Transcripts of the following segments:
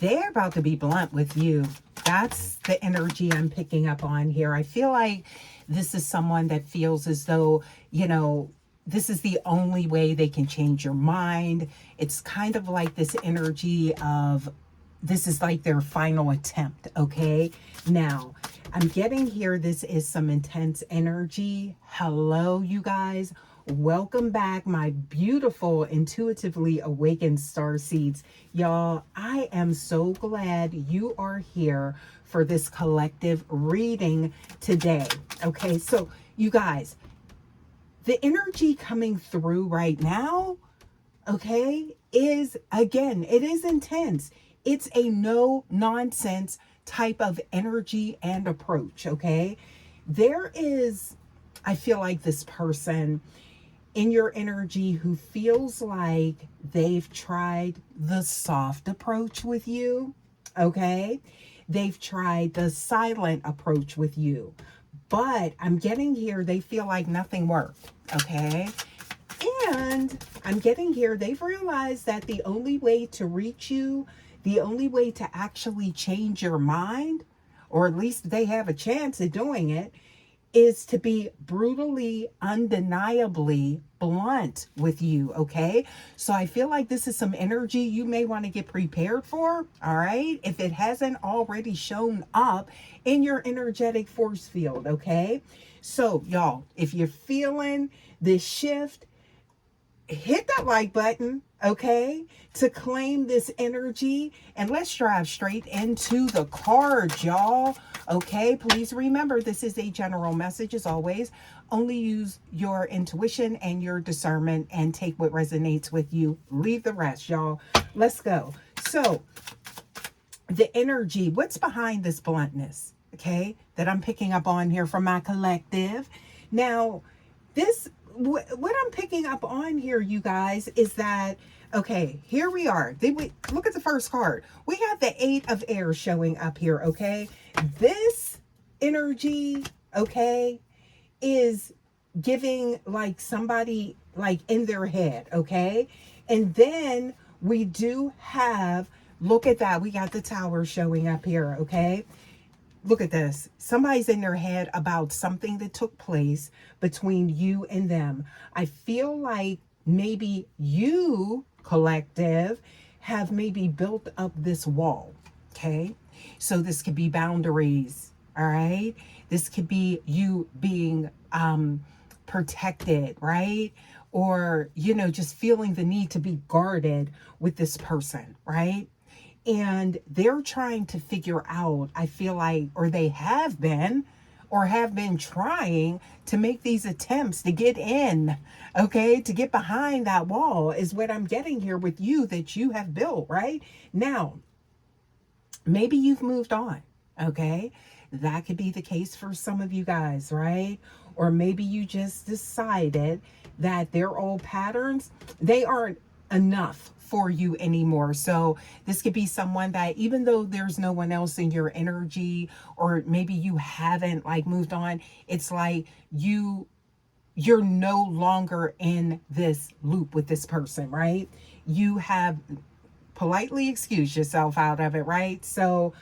they're about to be blunt with you. That's the energy I'm picking up on here. I feel like this is someone that feels as though, this is the only way they can change your mind. It's kind of like this energy of this is like their final attempt, okay? Now, I'm getting here, this is some intense energy. Hello, you guys. Welcome back, my beautiful, intuitively awakened star seeds. Y'all, I am so glad you are here for this collective reading today. Okay, so you guys, the energy coming through right now, okay, is, again, it is intense. It's a no nonsense type of energy and approach, okay? There is, I feel like this person in your energy who feels like they've tried the soft approach with you, okay? They've tried the silent approach with you. But I'm getting here, they feel like nothing worked, okay? And I'm getting here, they've realized that the only way to reach you, the only way to actually change your mind, or at least they have a chance at doing it, is to be brutally, undeniably blunt with you, okay? So I feel like this is some energy you may want to get prepared for, all right? If it hasn't already shown up in your energetic force field, okay? So y'all, if you're feeling this shift, hit that like button, okay, to claim this energy, and let's drive straight into the cards, y'all. Okay, please remember, this is a general message. As always, only use your intuition and your discernment and take what resonates with you. Leave the rest, y'all. Let's go. So the energy, what's behind this bluntness, okay, that I'm picking up on here from my collective. Now, this, what I'm picking up on here, you guys, is that, okay, here we are. Look at the first card. We have the 8 of air showing up here, okay? This energy, okay, is giving like somebody like in their head, okay? And then we do have, look at that. We got the tower showing up here, okay? Look at this. Somebody's in their head about something that took place between you and them. I feel like maybe you, collective, have maybe built up this wall, okay? So this could be boundaries, all right? This could be you being protected, right? Or, just feeling the need to be guarded with this person, right? And they're trying to figure out, I feel like, or they have been trying to make these attempts to get in, okay, to get behind that wall is what I'm getting here with you that you have built, right? Now, maybe you've moved on, okay? That could be the case for some of you guys, right? Or maybe you just decided that their old patterns, they aren't enough for you anymore. So this could be someone that, even though there's no one else in your energy, or maybe you haven't like moved on, it's like you're no longer in this loop with this person, right? You have politely excused yourself out of it, right? So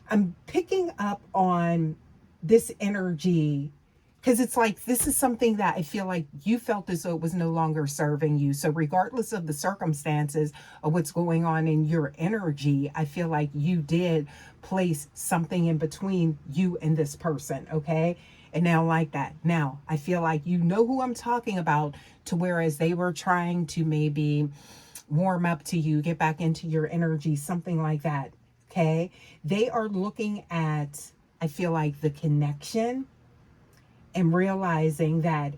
I'm picking up on this energy because it's like this is something that I feel like you felt as though it was no longer serving you. So regardless of the circumstances of what's going on in your energy, I feel like you did place something in between you and this person, okay? And now like that. Now, I feel like you know who I'm talking about, to whereas they were trying to maybe warm up to you, get back into your energy, something like that, okay? They are looking at, I feel like, the connection and realizing that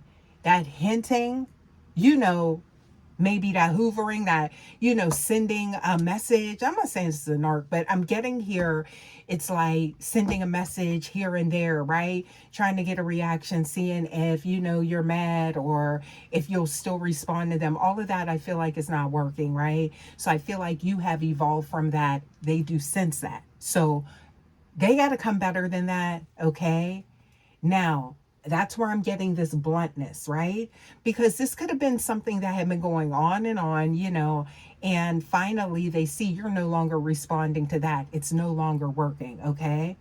hinting, maybe that hoovering, that, sending a message. I'm not saying this is a narc, but I'm getting here, it's like sending a message here and there, right? Trying to get a reaction, seeing if, you're mad or if you'll still respond to them. All of that I feel like is not working, right? So I feel like you have evolved from that. They do sense that. So they got to come better than that, okay? Now, That's where I'm getting this bluntness, right? Because this could have been something that had been going on and on, and finally they see you're no longer responding to that. It's no longer working, okay?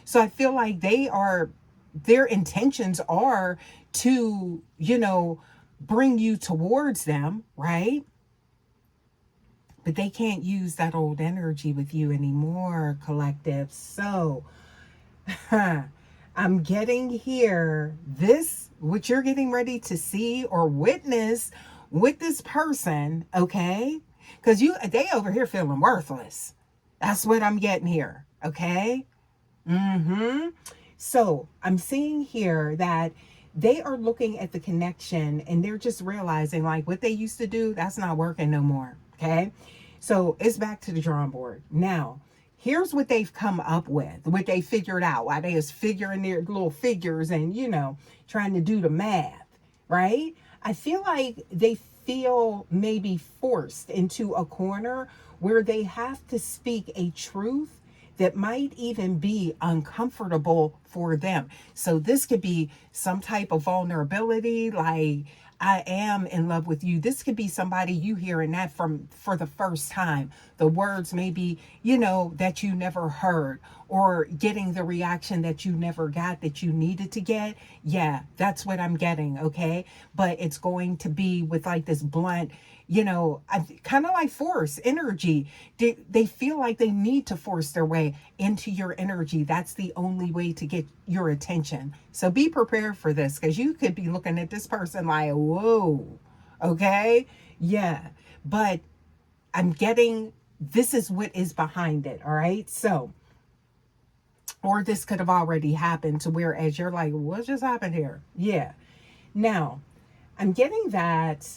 So I feel like their intentions are to, bring you towards them, right? But they can't use that old energy with you anymore, collective. So, I'm getting here what you're getting ready to see or witness with this person, okay? Because they over here feeling worthless. That's what I'm getting here, okay? So I'm seeing here that they are looking at the connection and they're just realizing like what they used to do, that's not working no more. Okay. So it's back to the drawing board. Now, here's what they've come up with, what they figured out while they was figuring their little figures and, trying to do the math, right? I feel like they feel maybe forced into a corner where they have to speak a truth that might even be uncomfortable for them. So this could be some type of vulnerability, like, I am in love with you. This could be somebody you hearing that from for the first time. The words maybe, that you never heard, or getting the reaction that you never got that you needed to get. Yeah, that's what I'm getting, okay? But it's going to be with like this blunt, kind of like force energy. They feel like they need to force their way into your energy. That's the only way to get your attention. So be prepared for this, because you could be looking at this person like, whoa, okay? Yeah, but I'm getting this is what is behind it, all right? So, or this could have already happened to whereas you're like, what just happened here? Yeah. Now, I'm getting that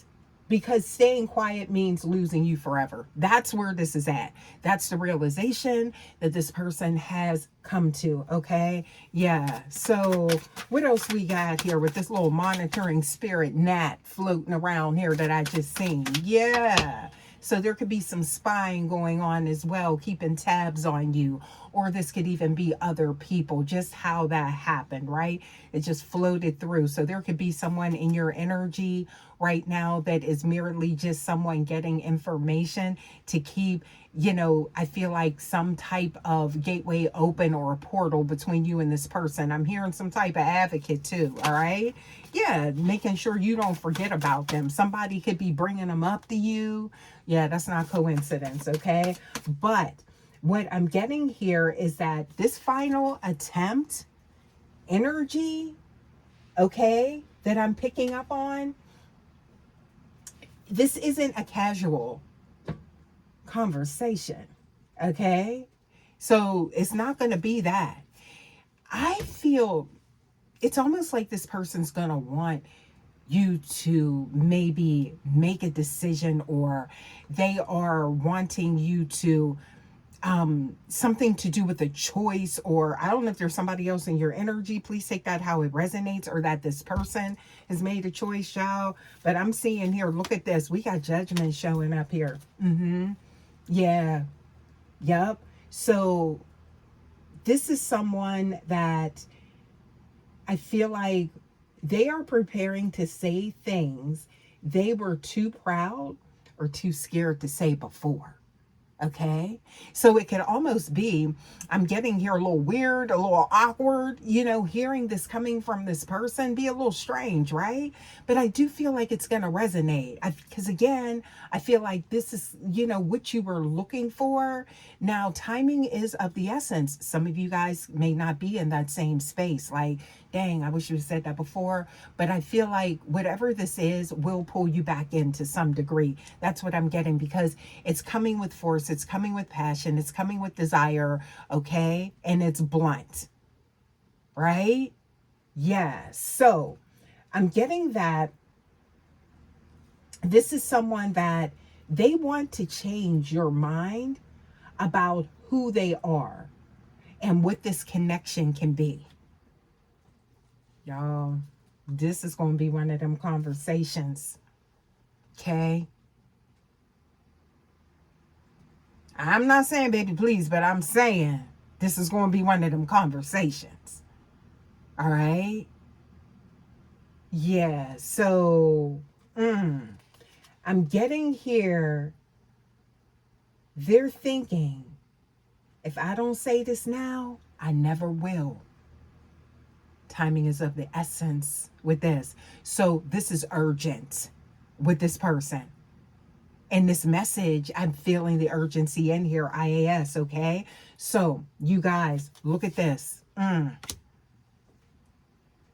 because staying quiet means losing you forever. That's where this is at. That's the realization that this person has come to, okay? Yeah. So what else we got here with this little monitoring spirit gnat floating around here that I just seen? Yeah. So there could be some spying going on as well, keeping tabs on you. Or this could even be other people, just how that happened, right? It just floated through. So there could be someone in your energy right now that is merely just someone getting information to keep, I feel like some type of gateway open or a portal between you and this person. I'm hearing some type of advocate too, all right? Yeah, making sure you don't forget about them. Somebody could be bringing them up to you. Yeah, that's not coincidence, okay? But what I'm getting here is that this final attempt energy, okay, that I'm picking up on, this isn't a casual conversation, okay? So it's not going to be that. I feel it's almost like this person's going to want you to maybe make a decision, or they are wanting you to something to do with a choice, or I don't know if there's somebody else in your energy. Please take that how it resonates, or that this person has made a choice, y'all. But I'm seeing here, look at this. We got judgment showing up here. Yeah. Yep. So this is someone that I feel like they are preparing to say things they were too proud or too scared to say before. Okay. So it could almost be, I'm getting here a little weird, a little awkward, hearing this coming from this person, be a little strange, right? But I do feel like it's going to resonate. Because again, I feel like this is, what you were looking for. Now, timing is of the essence. Some of you guys may not be in that same space. Like, dang, I wish you had said that before. But I feel like whatever this is will pull you back in to some degree. That's what I'm getting, because it's coming with force. It's coming with passion. It's coming with desire. Okay. And it's blunt. Right? Yeah. So I'm getting that this is someone that they want to change your mind about who they are and what this connection can be. Y'all, this is going to be one of them conversations. Okay? I'm not saying, baby, please, but I'm saying this is going to be one of them conversations. All right? Yeah, so I'm getting here, they're thinking, if I don't say this now, I never will. Timing is of the essence with this. So this is urgent with this person. And this message, I'm feeling the urgency in here, IAS, okay? So you guys, look at this.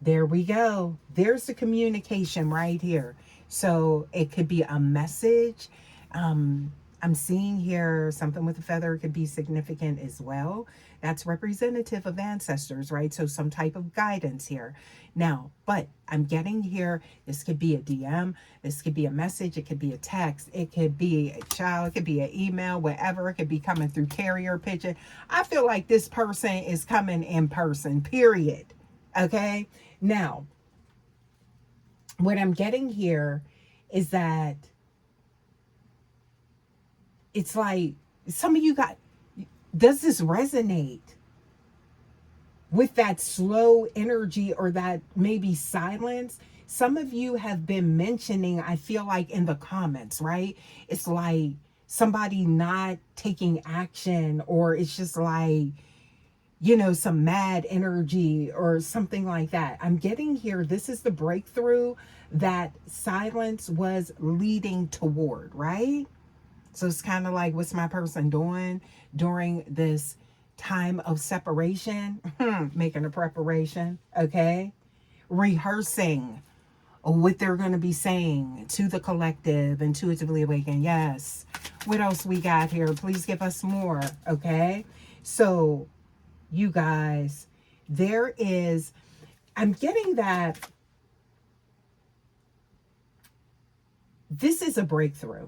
There we go. There's the communication right here. So it could be a message. I'm seeing here something with a feather could be significant as well. That's representative of ancestors, right? So some type of guidance here. Now, but I'm getting here, this could be a DM, this could be a message, it could be a text, it could be a child, it could be an email, whatever, it could be coming through carrier pigeon. I feel like this person is coming in person, period. Okay? Now, what I'm getting here is that it's like some of you got, does this resonate with that slow energy or that maybe silence? Some of you have been mentioning, I feel like in the comments, right? It's like somebody not taking action, or it's just like, you know, some mad energy or something like that. I'm getting here, this is the breakthrough that silence was leading toward, right? So it's kind of like, what's my person doing during this time of separation? Making a preparation, okay? Rehearsing what they're going to be saying to the collective, intuitively awakened. Yes. What else we got here? Please give us more, okay? So, you guys, there is, I'm getting that this is a breakthrough.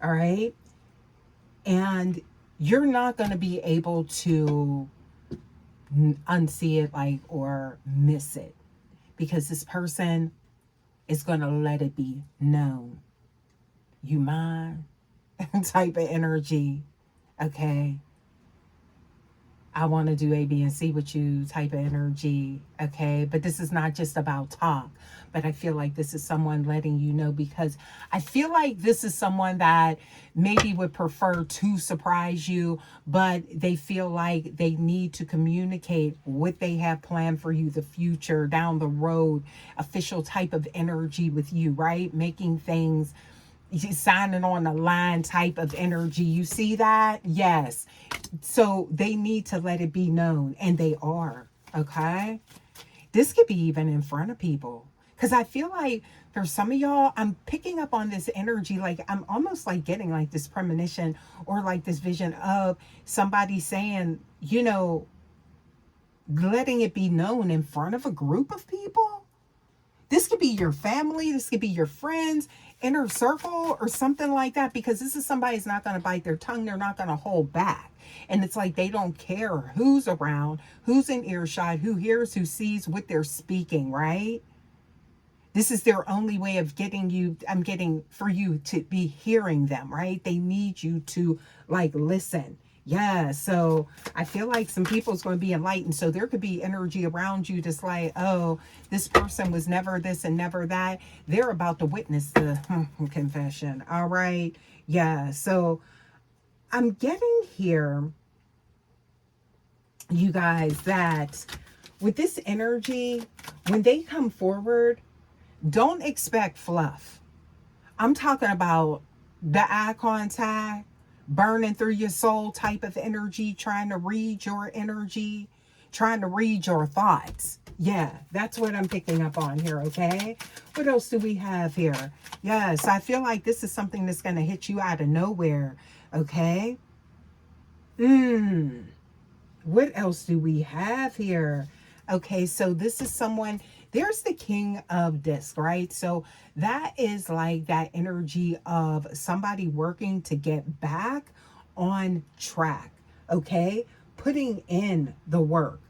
All right. And you're not going to be able to unsee it, like, or miss it, because this person is going to let it be known. You mind? Type of energy. Okay. I want to do A, B, and C with you type of energy. Okay. But this is not just about talk. But I feel like this is someone letting you know, because I feel like this is someone that maybe would prefer to surprise you, but they feel like they need to communicate what they have planned for you, the future, down the road, official type of energy with you, right? Making things, signing on the line type of energy. You see that? Yes. So they need to let it be known, and they are. Okay. This could be even in front of people. Because I feel like for some of y'all, I'm picking up on this energy. Like, I'm almost like getting like this premonition or like this vision of somebody saying, you know, letting it be known in front of a group of people. This could be your family. This could be your friends, inner circle, or something like that. Because this is somebody who's not going to bite their tongue. They're not going to hold back. And it's like they don't care who's around, who's in earshot, who hears, who sees what they're speaking, right? This is their only way of getting you, I'm getting for you to be hearing them, right? They need you to like listen. Yeah, so I feel like some people's going to be enlightened. So there could be energy around you just like, oh, this person was never this and never that. They're about to witness the confession. All right. Yeah, so I'm getting here, you guys, that with this energy, when they come forward, don't expect fluff. I'm talking about the eye contact, burning through your soul type of energy, trying to read your energy, trying to read your thoughts. Yeah, that's what I'm picking up on here, okay? What else do we have here? Yes, I feel like this is something that's going to hit you out of nowhere, okay? What else do we have here? Okay, so this is someone, there's the King of Disc, right? So that is like that energy of somebody working to get back on track, okay? Putting in the work.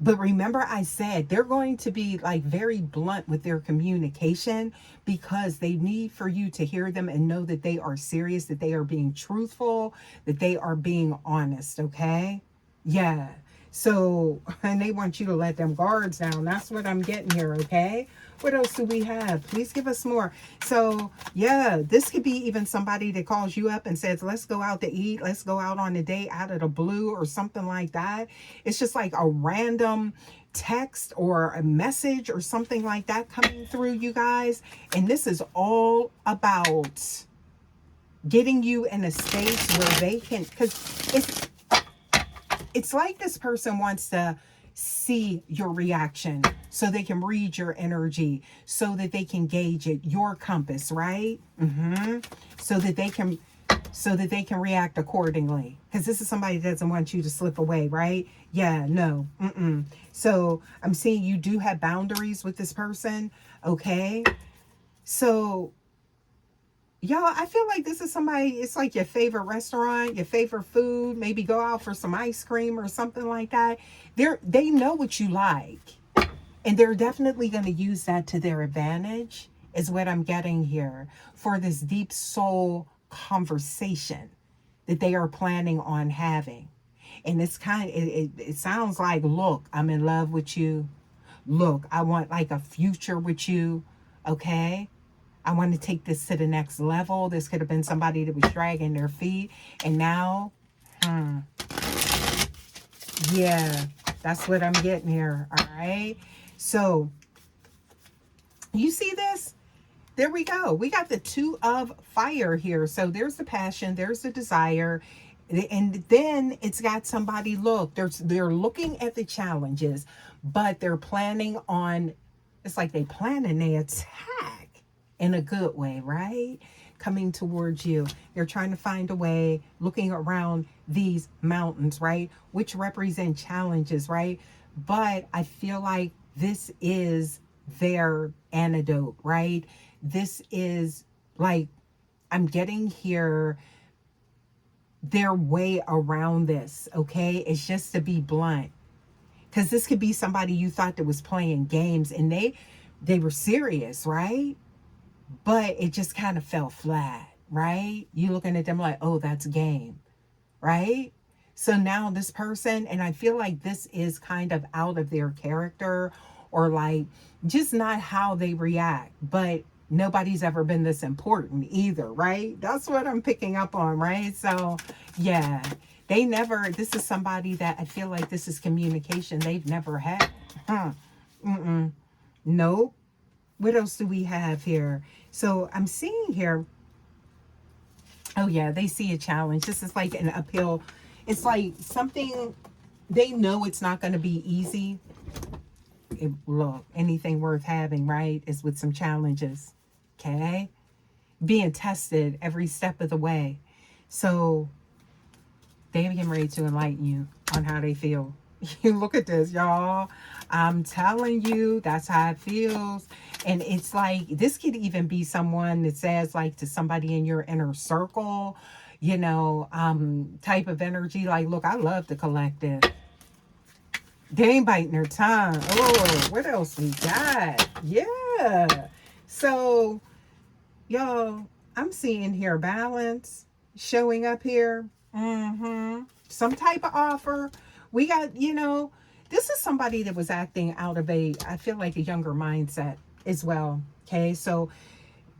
But remember, I said they're going to be like very blunt with their communication, because they need for you to hear them and know that they are serious, that they are being truthful, that they are being honest, okay? Yeah. So, and they want you to let them guards down. That's what I'm getting here, okay? What else do we have? Please give us more. So, yeah, this could be even somebody that calls you up and says, let's go out to eat. Let's go out on a date out of the blue or something like that. It's just like a random text or a message or something like that coming through, you guys. And this is all about getting you in a space where they can, because it's like this person wants to see your reaction so they can read your energy, so that they can gauge it, your compass, right? So that they can react accordingly, because this is somebody that doesn't want you to slip away, right? Yeah, no. So I'm seeing you do have boundaries with this person, okay? So y'all, I feel like this is somebody, it's like your favorite restaurant, your favorite food, maybe go out for some ice cream or something like that. They know what you like. And they're definitely going to use that to their advantage, is what I'm getting here, for this deep soul conversation that they are planning on having. And it's it sounds like, look, I'm in love with you. Look, I want like a future with you. Okay. I want to take this to the next level. This could have been somebody that was dragging their feet. And now, yeah, that's what I'm getting here. All right. So, you see this? There we go. We got the 2 of fire here. So there's the passion, there's the desire. And then it's got somebody, look, they're looking at the challenges, but they're planning on, it's like they plan and they attack in a good way, right? Coming towards you. They're trying to find a way, looking around these mountains, right? Which represent challenges, right? But I feel like this is their antidote, right? This is like, I'm getting here their way around this, okay? It's just to be blunt. Because this could be somebody you thought that was playing games and they were serious, right? But it just kind of fell flat, right? You looking at them like, oh, that's game, right? So now this person, and I feel like this is kind of out of their character, or like just not how they react, but nobody's ever been this important either, right? That's what I'm picking up on, right? So yeah, this is somebody that I feel like this is communication they've never had. Nope. What else do we have here? So I'm seeing here, oh yeah, they see a challenge. This is like an uphill. It's like something, they know it's not going to be easy. Look, anything worth having, right, is with some challenges, okay? Being tested every step of the way. So they're getting ready to enlighten you on how they feel. You look at this, y'all. I'm telling you, that's how it feels. And it's like, this could even be someone that says like to somebody in your inner circle, you know, type of energy. Like, look, I love the collective. They ain't biting their tongue. Oh, what else we got? Yeah. So, y'all, I'm seeing here balance showing up here. Some type of offer. We got, you know, this is somebody that was acting out of I feel like a younger mindset as well. Okay. So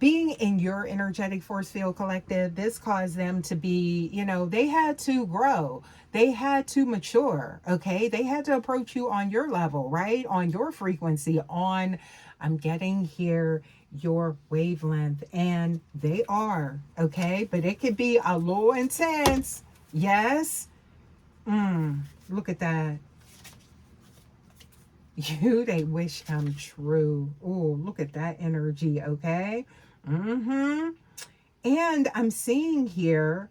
being in your energetic force field collective, this caused them to be, you know, they had to grow. They had to mature. Okay. They had to approach you on your level, right? On your frequency, on, I'm getting here, your wavelength. And they are, okay. But it could be a little intense. Yes. Look at that. You, they wish come true. Oh, look at that energy, okay? And I'm seeing here,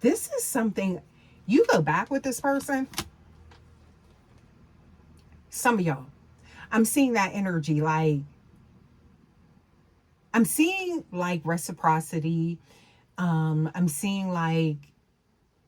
this is something, you go back with this person, some of y'all, I'm seeing that energy, like, I'm seeing like reciprocity. I'm seeing like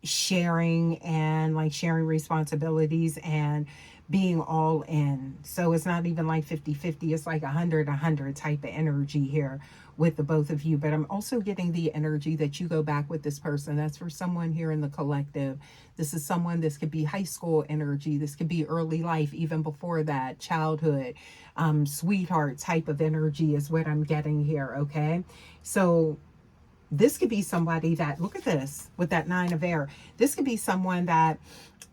sharing and like sharing responsibilities and being all in. So it's not even like 50-50. It's like 100-100 type of energy here with the both of you. But I'm also getting the energy that you go back with this person. That's for someone here in the collective. This is someone, this could be high school energy. This could be early life, even before that, childhood, sweetheart type of energy is what I'm getting here, okay? So this could be somebody that, look at this, with that 9 of air. This could be someone that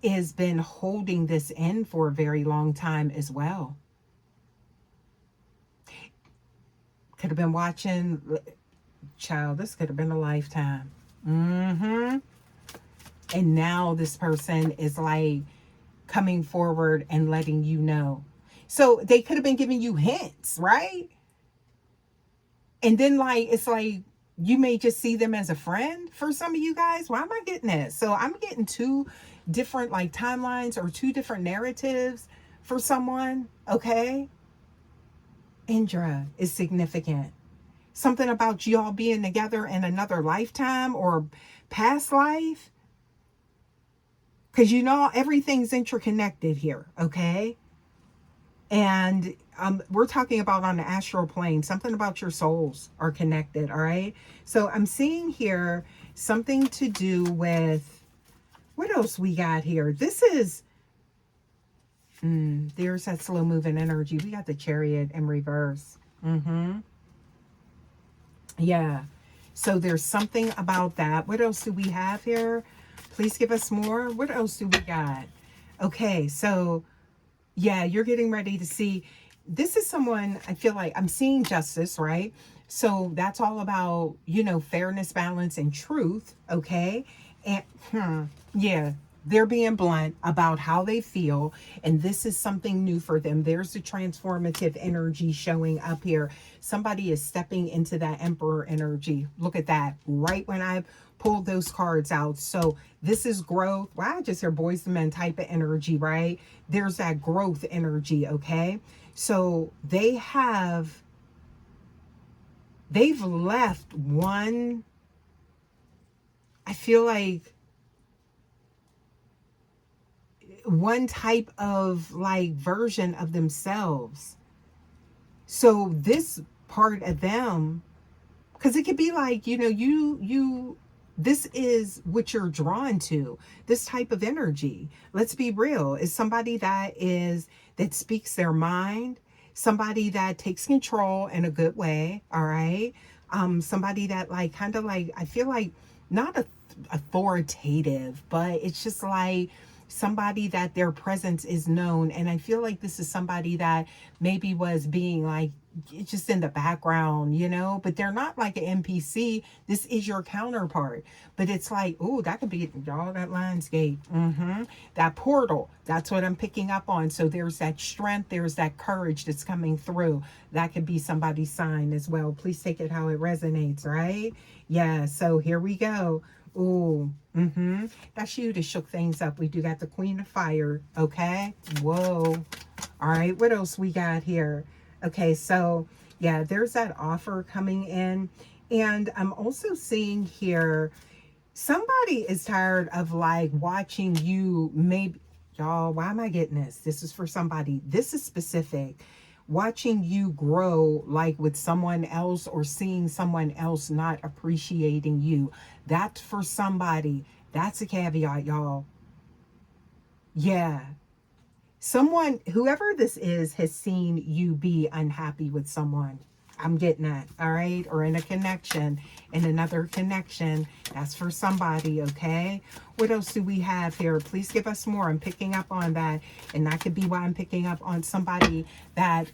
has been holding this in for a very long time as well. Could have been watching, child, this could have been a lifetime. And now this person is like coming forward and letting you know. So they could have been giving you hints, right? And then like, it's like, you may just see them as a friend for some of you guys. Why am I getting this? So I'm getting 2 different like timelines or 2 different narratives for someone, okay? Indra is significant. Something about y'all being together in another lifetime or past life. Because you know, everything's interconnected here, okay? And we're talking about on the astral plane, something about your souls are connected, all right? So I'm seeing here something to do with, what else we got here? This is, there's that slow moving energy. We got the Chariot in reverse. Yeah. So there's something about that. What else do we have here? Please give us more. What else do we got? Okay, so yeah, you're getting ready to see. This is someone, I feel like I'm seeing justice, right? So that's all about, you know, fairness, balance, and truth, okay? And yeah, they're being blunt about how they feel, and this is something new for them. There's the transformative energy showing up here. Somebody is stepping into that Emperor energy. Look at that, right when I pulled those cards out. So this is growth. Wow, I just hear Boys and Men type of energy, right? There's that growth energy, okay? So they've left one, I feel like, one type of like version of themselves. So this part of them, because it could be like, you know, you this is what you're drawn to, this type of energy. Let's be real, is somebody that speaks their mind, somebody that takes control in a good way, all right? Somebody that like kind of like, I feel like not authoritative, but it's just like somebody that their presence is known. And I feel like this is somebody that maybe was being like just in the background, you know, but they're not like an NPC. This is your counterpart. But it's like, oh, that could be, y'all, that Lionsgate. That portal. That's what I'm picking up on. So there's that strength, there's that courage that's coming through. That could be somebody's sign as well. Please take it how it resonates, right? Yeah, so here we go. Ooh, that's you to shook things up. We do got the Queen of Fire, okay? Whoa. All right, what else we got here? Okay, so yeah, there's that offer coming in. And I'm also seeing here, somebody is tired of like watching you, maybe, y'all, why am I getting this? This is for somebody. This is specific. Watching you grow like with someone else, or seeing someone else not appreciating you. That's for somebody. That's a caveat, y'all. Yeah. Someone, whoever this is, has seen you be unhappy with someone. I'm getting that, all right? Or in a connection, in another connection. That's for somebody, okay? What else do we have here? Please give us more. I'm picking up on that. And that could be why I'm picking up on somebody that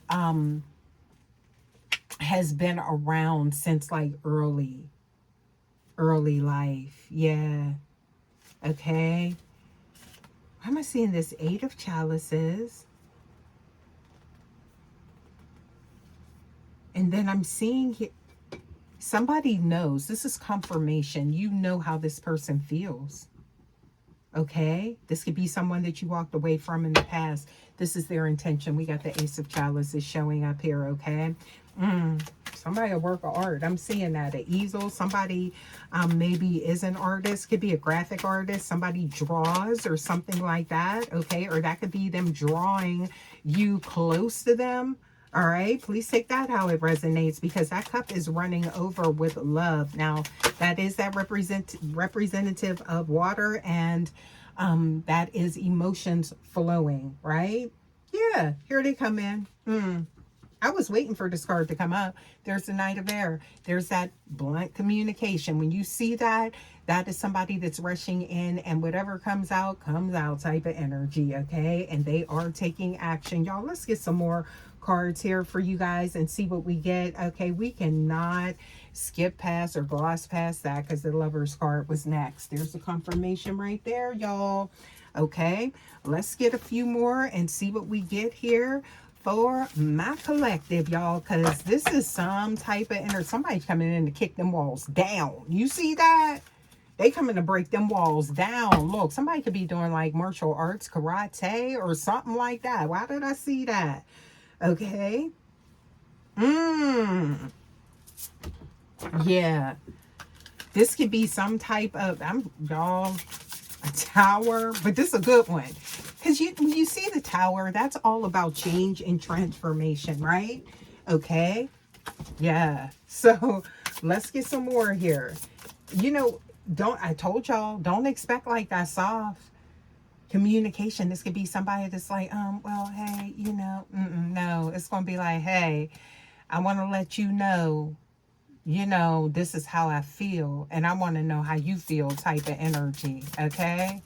has been around since like early life. Yeah. Okay. Why am I seeing this 8 of Chalices? And then I'm seeing here, somebody knows. This is confirmation. You know how this person feels. Okay, this could be someone that you walked away from in the past. This is their intention. We got the Ace of Chalices showing up here. Okay, somebody a work of art. I'm seeing that, an easel. Somebody maybe is an artist, could be a graphic artist. Somebody draws or something like that. Okay, or that could be them drawing you close to them. All right, please take that how it resonates, because that cup is running over with love. Now, that is that representative of water, and that is emotions flowing, right? Yeah, here they come in. I was waiting for this card to come up. There's the Knight of Air. There's that blunt communication. When you see that, that is somebody that's rushing in, and whatever comes out type of energy, okay? And they are taking action. Y'all, let's get some more cards here for you guys and see what we get. Okay, we cannot skip past or gloss past that because the Lover's card was next. There's the confirmation right there, y'all. Okay, let's get a few more and see what we get here for my collective, y'all, because this is some type of energy. Somebody's coming in to kick them walls down. You see that? They coming to break them walls down. Look, somebody could be doing like martial arts, karate, or something like that. Why did I see that? Okay. Yeah. This could be some type of, y'all, a tower, but this is a good one. Because when you see the tower, that's all about change and transformation, right? Okay. Yeah. So let's get some more here. You know, I told y'all, don't expect like that soft communication. This could be somebody that's like, well, hey, you know, no, it's going to be like, hey, I want to let you know, this is how I feel, and I want to know how you feel type of energy. Okay.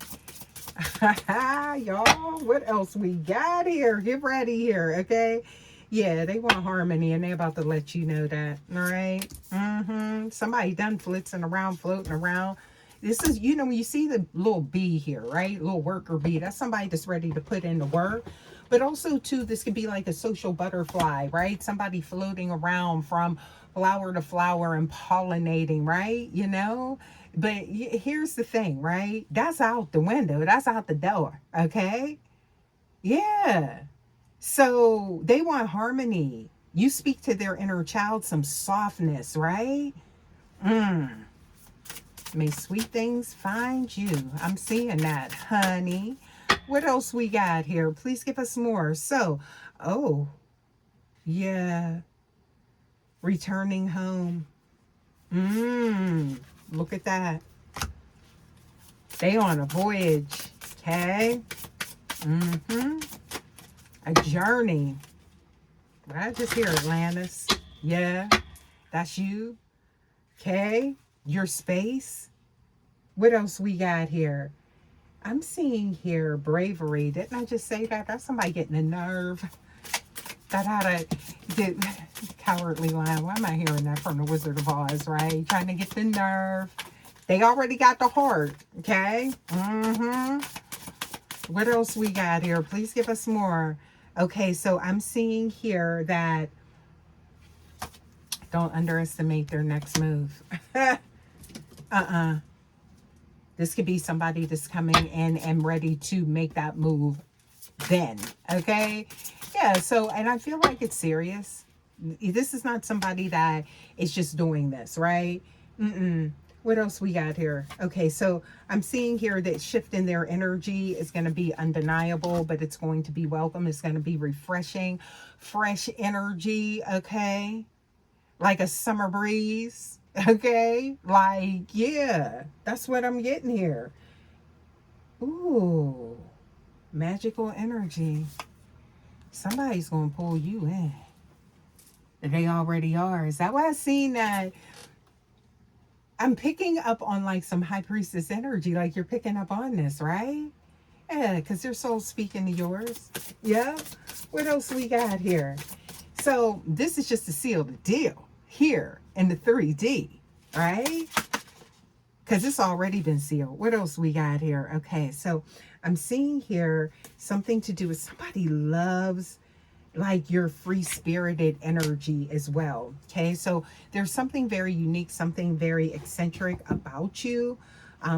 Y'all, what else we got here? Get ready here. Okay. Yeah, they want harmony, and they're about to let you know that. All right. Somebody done floating around. This is, when you see the little bee here, right? Little worker bee. That's somebody that's ready to put in the work. But also, too, this could be like a social butterfly, right? Somebody floating around from flower to flower and pollinating, right? But here's the thing, right? That's out the window. That's out the door. Okay? Yeah. So they want harmony. You speak to their inner child, some softness, right? May sweet things find you. I'm seeing that, honey. What else we got here? Please give us more. So, oh, yeah. Returning home. Look at that. They on a voyage. Okay. A journey. I just hear Atlantis. Yeah. That's you. Okay. Your space. What else we got here? I'm seeing here bravery. Didn't I just say that? That's somebody getting a nerve. That had a cowardly lion. Why am I hearing that from the Wizard of Oz, right? Trying to get the nerve. They already got the heart. Okay. What else we got here? Please give us more. Okay, so I'm seeing here that don't underestimate their next move. This could be somebody that's coming in and ready to make that move then. Okay. Yeah. So, and I feel like it's serious. This is not somebody that is just doing this, right? What else we got here? Okay, so I'm seeing here that shift in their energy is going to be undeniable, but it's going to be welcome. It's going to be refreshing, fresh energy, okay? Like a summer breeze, okay? Like, yeah, that's what I'm getting here. Ooh, magical energy. Somebody's going to pull you in. They already are. Is that why I seen that? I'm picking up on like some high priestess energy, like you're picking up on this, right? Yeah, because their soul's speaking to yours. Yeah. What else we got here? So this is just to seal the deal here in the 3D, right? Because it's already been sealed. What else we got here? Okay, so I'm seeing here something to do with somebody loves like your free-spirited energy as well. Okay, so there's something very unique, something very eccentric about you.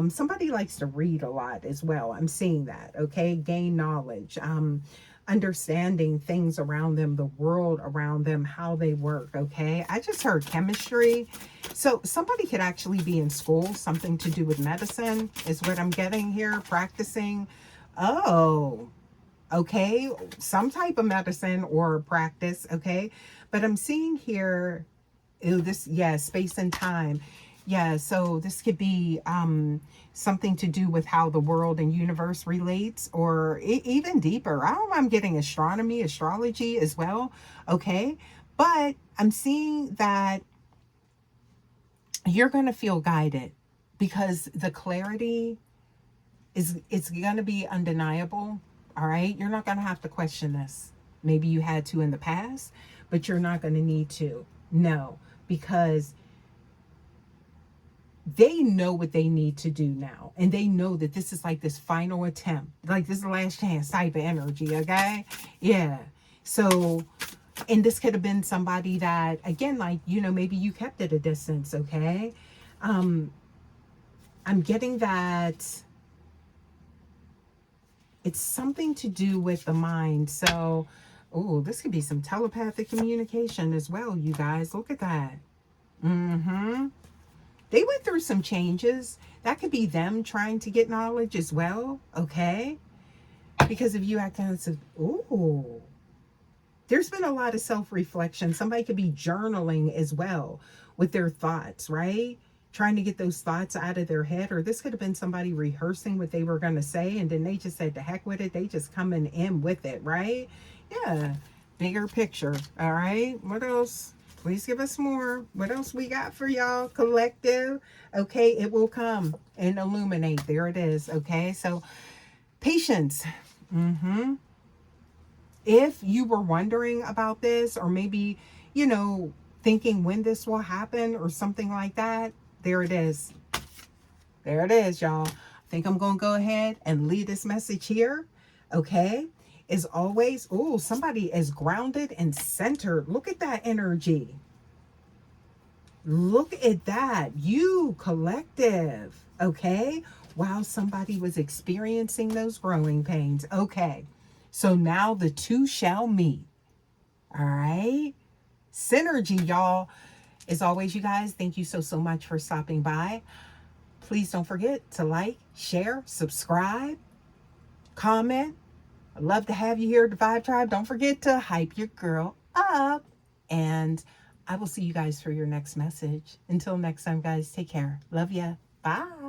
Somebody likes to read a lot as well. I'm seeing that. Okay. Gain knowledge. Understanding things around them, the world around them, how they work. Okay. I just heard chemistry. So somebody could actually be in school, something to do with medicine is what I'm getting here, practicing. Oh, okay. Some type of medicine or practice. Okay. But I'm seeing here, ew, this, yeah, space and time. Yeah, so this could be something to do with how the world and universe relates, or even deeper. I don't know, I'm getting astronomy, astrology as well. Okay. But I'm seeing that you're going to feel guided because the clarity is, it's going to be undeniable. All right. You're not going to have to question this. Maybe you had to in the past, but you're not going to need to. No, because they know what they need to do now. And they know that this is like this final attempt. Like this is the last chance type of energy. Okay. Yeah. So, and this could have been somebody that, again, like, you know, maybe you kept at a distance. Okay. I'm getting that it's something to do with the mind. So, oh, this could be some telepathic communication as well, you guys. Look at that. Mm-hmm. They went through some changes. That could be them trying to get knowledge as well. Okay. Because if you act as if, ooh, there's been a lot of self-reflection. Somebody could be journaling as well with their thoughts, right? Trying to get those thoughts out of their head. Or this could have been somebody rehearsing what they were going to say, and then they just said, the heck with it. They just coming in with it, right? Yeah. Bigger picture. All right. What else? Please give us more. What else we got for y'all? Collective. Okay. It will come and illuminate. There it is. Okay. So patience. Mm-hmm. If you were wondering about this, or maybe, you know, thinking when this will happen or something like that, there it is. There it is, y'all. I think I'm going to go ahead and leave this message here. Okay. As always, oh, somebody is grounded and centered. Look at that energy. Look at that. You, collective. Okay. While somebody was experiencing those growing pains. Okay. So now the two shall meet. All right. Synergy, y'all. As always, you guys, thank you so much for stopping by. Please don't forget to like, share, subscribe, comment. I'd love to have you here at the Vibe Tribe. Don't forget to hype your girl up. And I will see you guys for your next message. Until next time, guys, take care. Love ya. Bye.